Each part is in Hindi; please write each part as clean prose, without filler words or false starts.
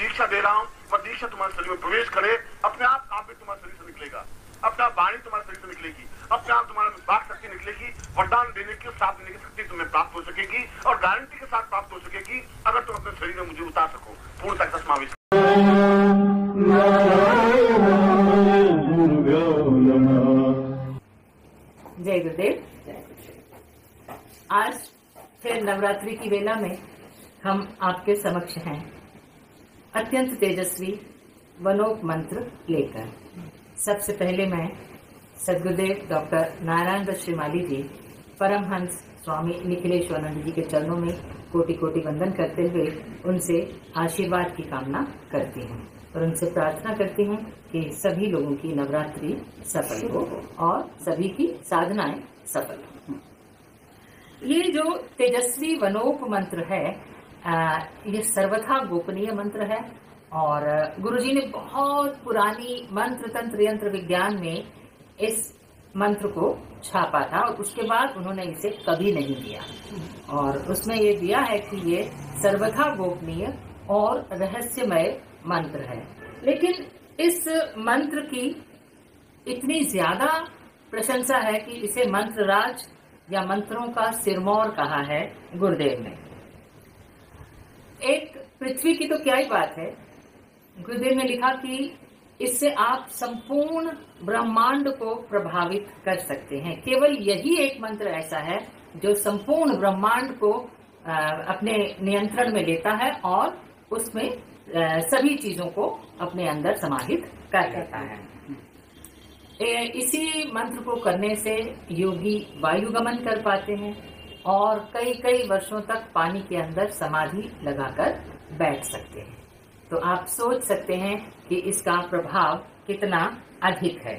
दीक्षा दे रहा हूँ, वह दीक्षा तुम्हारे शरीर में प्रवेश करे, अपने आप भी तुम्हारे शरीर से निकलेगा, अपने आप वाणी तुम्हारे शरीर से निकलेगी, अपने आप तुम्हारे वाक शक्ति निकलेगी, वरदान देने की, श्राप देने की शक्ति तुम्हें प्राप्त हो सकेगी और गारंटी के साथ प्राप्त हो सकेगी अगर तुम अपने शरीर में मुझे उतार सको पूर्णतः का समावेश। जय गुरुदेव। आज फिर नवरात्रि की वेला में हम आपके समक्ष हैं अत्यंत तेजस्वी वनोप मंत्र लेकर। सबसे पहले मैं सद्गुरुदेव डॉक्टर नारायण दत्त श्रीमाली जी, परमहंस स्वामी निखिलेश्वरानंद जी के चरणों में कोटि कोटि वंदन करते हुए उनसे आशीर्वाद की कामना करती हूँ और उनसे प्रार्थना करती हूँ कि सभी लोगों की नवरात्रि सफल हो और सभी की साधनाएं सफल हो। ये जो तेजस्वी वनोप मंत्र है, ये सर्वथा गोपनीय मंत्र है और गुरुजी ने बहुत पुरानी मंत्र तंत्र यंत्र विज्ञान में इस मंत्र को छापा था और उसके बाद उन्होंने इसे कभी नहीं दिया और उसमें ये दिया है कि ये सर्वथा गोपनीय और रहस्यमय मंत्र है। लेकिन इस मंत्र की इतनी ज्यादा प्रशंसा है कि इसे मंत्रराज या मंत्रों का सिरमौर कहा है गुरुदेव ने। एक पृथ्वी की तो क्या ही बात है, गुरुदेव ने लिखा कि इससे आप संपूर्ण ब्रह्मांड को प्रभावित कर सकते हैं। केवल यही एक मंत्र ऐसा है जो संपूर्ण ब्रह्मांड को अपने नियंत्रण में लेता है और उसमें सभी चीजों को अपने अंदर समाहित कर लेता है। इसी मंत्र को करने से योगी वायुगमन कर पाते हैं और कई कई वर्षों तक पानी के अंदर समाधि लगाकर बैठ सकते हैं। तो आप सोच सकते हैं कि इसका प्रभाव कितना अधिक है।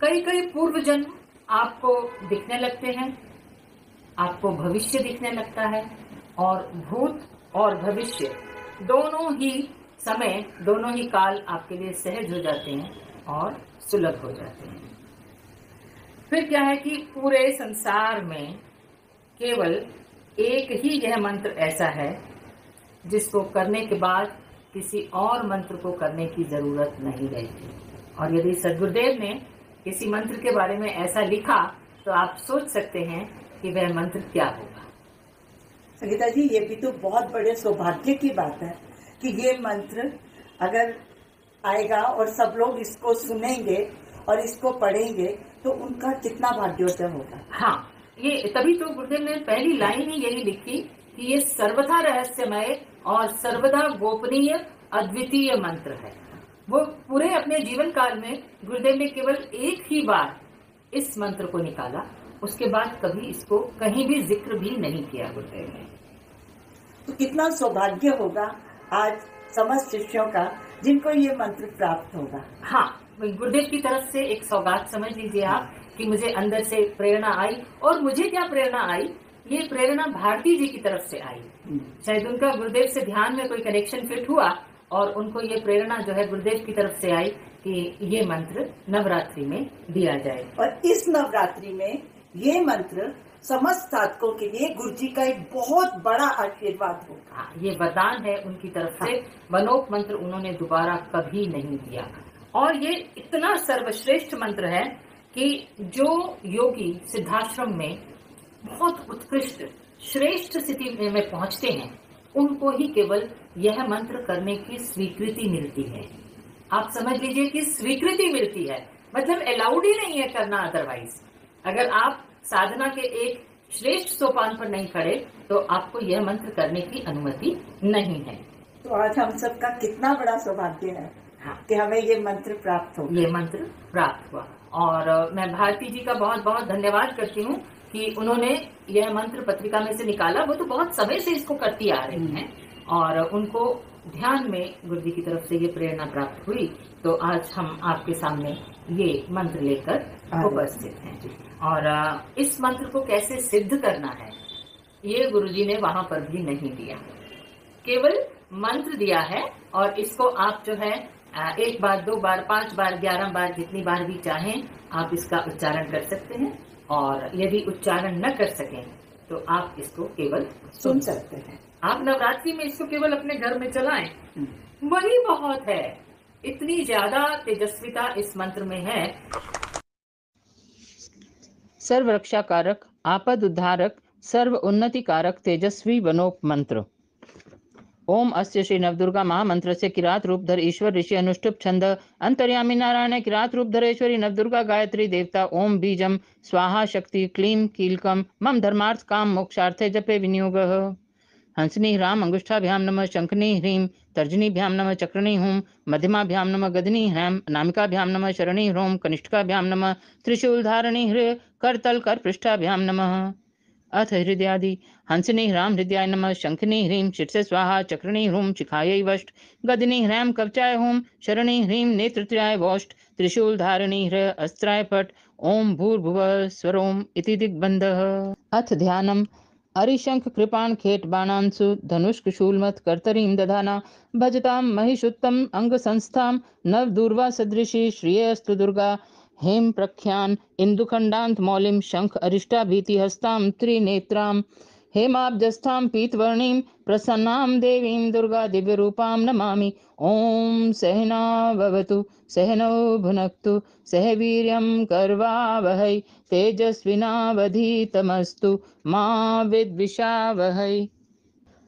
कई कई पूर्व जन्म आपको दिखने लगते हैं, आपको भविष्य दिखने लगता है और भूत और भविष्य दोनों ही समय, दोनों ही काल आपके लिए सहज हो जाते हैं और सुलभ हो जाते हैं। फिर क्या है कि पूरे संसार में केवल एक ही यह मंत्र ऐसा है जिसको करने के बाद किसी और मंत्र को करने की जरूरत नहीं रहती। और यदि सद्गुरुदेव ने किसी मंत्र के बारे में ऐसा लिखा तो आप सोच सकते हैं कि वह मंत्र क्या होगा। संगीता जी, ये भी तो बहुत बड़े सौभाग्य की बात है कि ये मंत्र अगर आएगा और सब लोग इसको सुनेंगे और इसको पढ़ेंगे तो उनका कितना भाग्योदय होगा। हाँ, ये तभी तो गुरुदेव ने पहली लाइन ही यही लिखी कि ये सर्वथा रहस्यमय और सर्वदा गोपनीय अद्वितीय मंत्र है। वो पूरे अपने जीवन काल में गुरुदेव ने केवल एक ही बार इस मंत्र को निकाला, उसके बाद कभी इसको कहीं भी जिक्र भी नहीं किया गुरुदेव ने। तो कितना सौभाग्य होगा आज समस्त शिष्यों का जिनको ये मंत्र प्राप्त होगा। हाँ, गुरुदेव की तरफ से एक सौगात समझ लीजिए आप कि मुझे अंदर से प्रेरणा आई। और मुझे क्या प्रेरणा आई, ये प्रेरणा भारती जी की तरफ से आई। शायद उनका गुरुदेव से ध्यान में कोई कनेक्शन फिट हुआ और उनको ये प्रेरणा जो है गुरुदेव की तरफ से आई कि ये मंत्र नवरात्रि में दिया जाए। और इस नवरात्रि में ये मंत्र समस्त साधकों के लिए गुरु जी का एक बहुत बड़ा आशीर्वाद होगा। हाँ, ये वरदान है उनकी तरफ से। वनोप मंत्र उन्होंने दोबारा कभी नहीं दिया और ये इतना सर्वश्रेष्ठ मंत्र है कि जो योगी सिद्धाश्रम में बहुत उत्कृष्ट श्रेष्ठ स्थिति में पहुंचते हैं उनको ही केवल यह मंत्र करने की स्वीकृति मिलती है। आप समझ लीजिए कि स्वीकृति मिलती है, मतलब अलाउड ही नहीं है करना अदरवाइज। अगर आप साधना के एक श्रेष्ठ सोपान पर नहीं खड़े तो आपको यह मंत्र करने की अनुमति नहीं है। तो आज हम सबका कितना बड़ा सौभाग्य है। हाँ, कि हमें ये मंत्र प्राप्त हो, ये मंत्र प्राप्त हुआ। और मैं भारती जी का बहुत बहुत धन्यवाद करती हूँ कि उन्होंने यह मंत्र पत्रिका में से निकाला। वो तो बहुत समय से इसको करती आ रही हैं और उनको ध्यान में गुरु जी की तरफ से ये प्रेरणा प्राप्त हुई, तो आज हम आपके सामने ये मंत्र लेकर उपस्थित हैं। और इस मंत्र को कैसे सिद्ध करना है ये गुरु जी ने वहां पर भी नहीं दिया, केवल मंत्र दिया है। और इसको आप जो है 1 बार, 2 बार, 5 बार, 11 बार, जितनी बार भी चाहें आप इसका उच्चारण कर सकते हैं। और यदि उच्चारण न कर सकें तो आप इसको केवल सुन सकते हैं। आप नवरात्रि में इसको केवल अपने घर में चलाएं, वही बहुत है। इतनी ज्यादा तेजस्विता इस मंत्र में है। सर्व रक्षा कारक, आपद उद्धारक, सर्व उन्नति कारक तेजस्वी वनोप मंत्र। ओम अस्य श्री नवदुर्गा महामंत्र से किरात रूपधर ईश्वर ऋषि अनुष्टुप छंद अंतर्यामी नारायण किरात रूपधरेश्वरी नवदुर्गा गायत्री देवता ओम बीजम स्वाहा शक्ति क्लीम कीलकम मम धर्मार्थ काम मोक्षार्थे जपे विनियोग। हंसनी ह्राम अंगुष्ठाभ्याम नमः शंखनी ह्रीम तर्जनीभ्याम नमः चक्रणी हूम मध्यमाभ्याम नमः गदनी ह्राम नामिकाभ्याम नमः शरणी ह्रोम कनिष्ठकाभ्याम नमः त्रिशूलधारणी हृ करतल कर पृष्ठाभ्याम नमः। अथ हृदयादि हंसनी ह्राम हृदयाय नमः शंखनी ह्रीम शिरसे स्वाहा चक्रणी ह्रूम शिखायै वष्ट गदनी ह्राम कवचाय हूम शरणी ह्रीम नेत्रत्रयाय वोष्ट त्रिशूलधारणी हृ अस्त्राय पट ओम भूर्भुवः स्वरोम इति दिग्बन्धः। अथ ध्यानम् अरिशंख कृपाण खेट बाणांसु धनुष्क शूलमत कर्तरीं दधाना भजतां महिषुत्तम अंग संस्थां नव दूर्वा सदृशी श्रियस्तु दुर्गा हेम प्रख्यान इंदुखंडांत मौलिम शंख अरिष्टा भीति हस्तां त्रिनेत्रां हेमाब्जस्थां पीतवर्णीं प्रसन्नां देवीं दुर्गा दिव्यरूपां नमामि। ओम सहना भवतु सहनौ भुनक्तु सह वीर्यं करवावहै तेजस्विनावधीतमस्तु मा विद्विषावहै।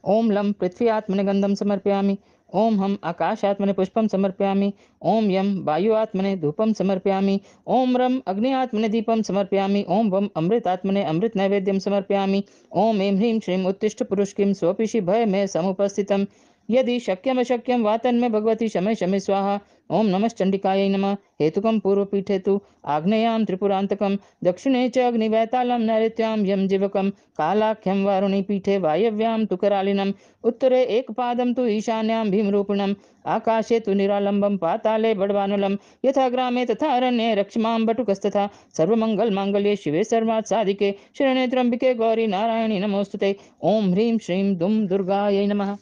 ओम लं पृथ्वी आत्मने गंधम समर्पयामि। ओम हम आकाशात्मने पुष्पम समर्पयामि। ओम यम वायु आत्मने धूपम समर्पयामि। ओम रम अग्नि आत्मने दीपम समर्पयामि। ओम वम अमृत आत्मने अमृत नैवेद्यम समर्पयामि। ओम ऐं ह्रीं श्रीं उत्तिष्ठ पुरुष किं स्वपिषि भय में समुपस्थितम् यदि शक्यम अशक्यम वा तन्मे भगवती शमे शमे स्वाहा। ओम नमश्चंडिकायै नमः। हेतुकं पूर्वपीठे तु आग्नेयां त्रिपुरान्तकं दक्षिणे च अग्निवैतालं नैऋत्यां यं जीवकं कालाख्यं वारुणी पीठे वायव्यां तु करालिनम् उत्तरे एकपादं तु ईशान्यां भीमरूपिणम् आकाशे तु निरालम्बं पाताले बडवानलं यथा ग्रामे तथा अरण्ये रक्ष्मां बटुकस्तथा सर्वमङ्गलमाङ्गल्ये शिवे सर्वात् साधिके शरण्ये त्र्यम्बिके गौरी नारायणी नमोस्तुते। ओम ह्रीं श्रीं दुम दुर्गायै नमः।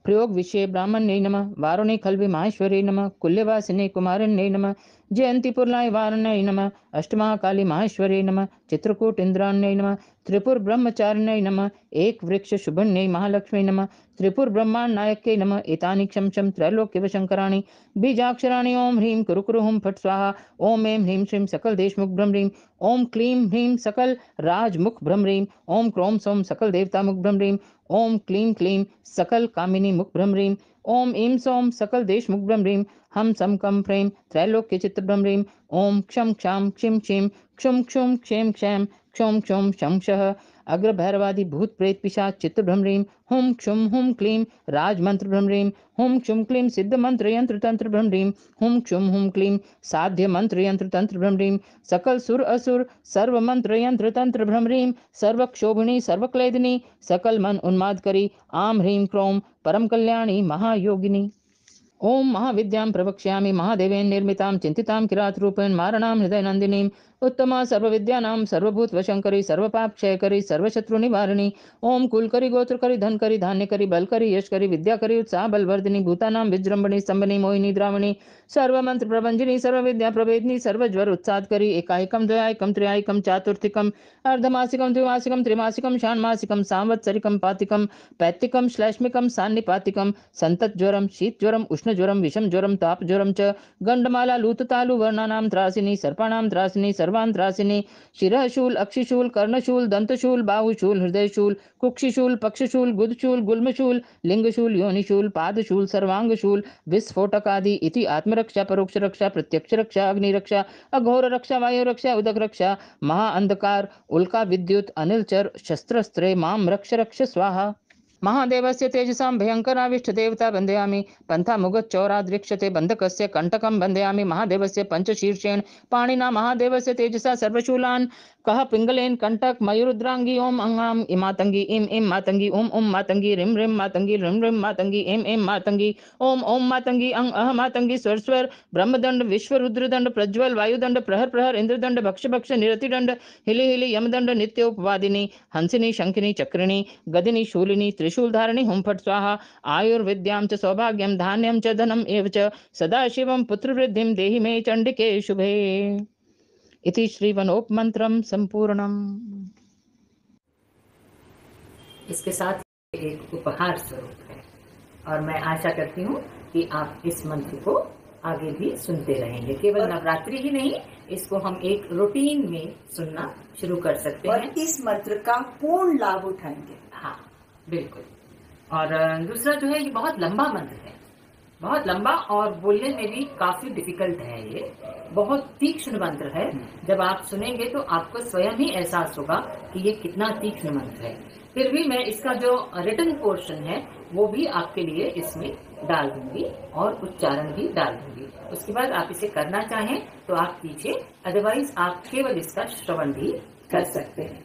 प्रयोग विषय ब्राह्मण्यै नमः। वारुणी खल्वि माहेश्वर्यै नमः। कुल्यवासिनी कुमारण्यै नमः। जयंती पुरलाय वारण्यै नमः। अष्टमहाकाली माहेश्वर्यै नमः। चित्रकूट इंद्राण्यै नमः। त्रिपुर ब्रह्मचारिण्यै नमः। एक वृक्ष शुभण्यै महालक्ष्मी नमः। त्रिपुर ब्रह्मांड नायक्यै नमः। एतानि क्षमशं त्रैलोक्यवशंकराणि बीजाक्षराणि ओम ह्रीं कुरु कुरु हुं फट् स्वाहा। ओम ऐं ह्रीं श्रीं सकल देशमुख भ्रमरीं। ओम क्लीं ह्रीं सकल राजमुख भ्रमरीं। ओम क्रोम सोम सकल देवता मुख भ्रमरीं। ओम क्लीं क्लीं सकल कामिनी मुख भ्रमरीं। ओम ईं सोम सकल देश मुख भ्रमरीं। हम सम कम फ्रेम त्रैलोक्य चित्त भ्रमरीं। ओम क्षम क्षाम क्षिम क्षिम क्षुम क्षुम क्षेम क्षेम क्षोम क्षोम शंशः अग्र भैरवादि भूत प्रेत पिशाच चित्त भ्रमरीं। हुम क्षुम हुम क्लीं राजमंत्र भ्रमरीं। हुम क्षुम क्लीं सिद्ध मंत्र यंत्र तंत्र भ्रमरीं। हुम क्षुम हुम क्लीं साध्य मंत्र यंत्र तंत्र भ्रमरीं। सकल सुर असुर सर्व मंत्र यंत्र तंत्र भ्रमरीं। सर्वक्षोभिणी सर्वक्लेदिनी सकल मन उन्माद करी आम ह्रीं क्रोम परम कल्याणी महायोगिनी। ओम महाविद्यां प्रवक्ष्यामि महादेवेन निर्मितां चिंतितां किरात रूपेण मारणां हृदय नंदिनीं उत्तमा सर्वविद्यानां सर्वभूतवशंकरी सर्वपापक्षयकरी सर्वशत्रु निवारिणी। ओम कुलकरी गोत्रकरी धनकरी धान्यकरी बलकरी यशकरी विद्याकरी उत्साह बलवर्धिनी भूतानां विजृंभणी स्तंभनी मोहिनी द्रावणी सर्वमंत्र प्रभंजिनी सर्वविद्या प्रभेदिनी सर्वज्वर उत्सादकरी एकायकं द्वयायकं त्र्यायकं चातुर्थिकं अर्धमासिकं द्विमासिकं त्रिमासिकं षाण्मासिकं सांवत्सरिकं पातिकं पैत्तिकं श्लैष्मिकं सान्निपातिकं संततज्वरं शीतज्वरं उष्णज्वरं विषमज्वरं तापज्वरं च गंडमाला लूततालु वर्णानां त्रासिनी सर्पाणां त्रासिनी सर्वान् त्रासिनी शिरःशूल अक्षिशूल कर्णशूल दंतशूल बाहुशूल हृदयशूल कुक्षिशूल पक्षशूल गुदशूल गुल्मशूल लिंगशूल योनिशूल पादशूल सर्वांगशूल विस्फोटकादि इति आत्मरक्षा परोक्ष रक्षा प्रत्यक्ष रक्षा अग्निरक्षा अघोर रक्षा वायु रक्षा उदक रक्षा महाअंधकार उल्का विद्युत अनिलचर शस्त्रस्त्रे मां रक्ष रक्ष स्वाहा। महादेवस्य तेजसां भयंकराविष्ट देवता बंधयामि पंथा मुगत चौराद्रिक्षते बंधकस्य कंटकं बंधयामि महादेवस्य पंचशीर्षेण पाणिना महादेवस्य तेजसा सर्वशूलान् कह पिंगलेन कंटक मयूरुद्रांगी ओम अंगाम इमातंगी इम इम मातंगी ओम ओम मातंगी रिम रिम मातंगी रिम रिम मातंगी एम एम मातंगी ओम ओम मातंगी अंग अह मातंगी स्वर स्वर ब्रह्मदंड विश्व रुद्रदंड प्रज्वल वायुदंड प्रहर प्रहर इंद्रदंड भक्ष भक्ष निरतिदंड हिलि हिलि यमदंड नित्योपवादिनी हंसिनी शंखिनी चक्रिणी गदिनी शूलिनी त्रिशूलधारिणी हुं फट् स्वाहा। आयुर्विद्यां च सौभाग्यं धान्यं च धनम् एव च सदाशिवं पुत्रवृद्धिं देहि मे चंडिके शुभे। इति श्री वनोप मंत्रम संपूर्णम। इसके साथ एक उपहार स्वरूप है और मैं आशा करती हूँ कि आप इस मंत्र को आगे भी सुनते रहेंगे। केवल नवरात्रि ही नहीं, इसको हम एक रूटीन में सुनना शुरू कर सकते हैं और इस मंत्र का पूर्ण लाभ उठाएंगे। हाँ बिल्कुल। और दूसरा जो है, ये बहुत लंबा मंत्र है, बहुत लंबा और बोलने में भी काफी डिफिकल्ट है। ये बहुत तीक्ष्ण मंत्र है। जब आप सुनेंगे तो आपको स्वयं ही एहसास होगा कि ये कितना तीक्ष्ण मंत्र है। फिर भी मैं इसका जो रिटन पोर्शन है वो भी आपके लिए इसमें डाल दूंगी और उच्चारण भी डाल दूंगी। उसके बाद आप इसे करना चाहें तो आप कीजिए, अदरवाइज आप केवल इसका श्रवण भी कर सकते हैं।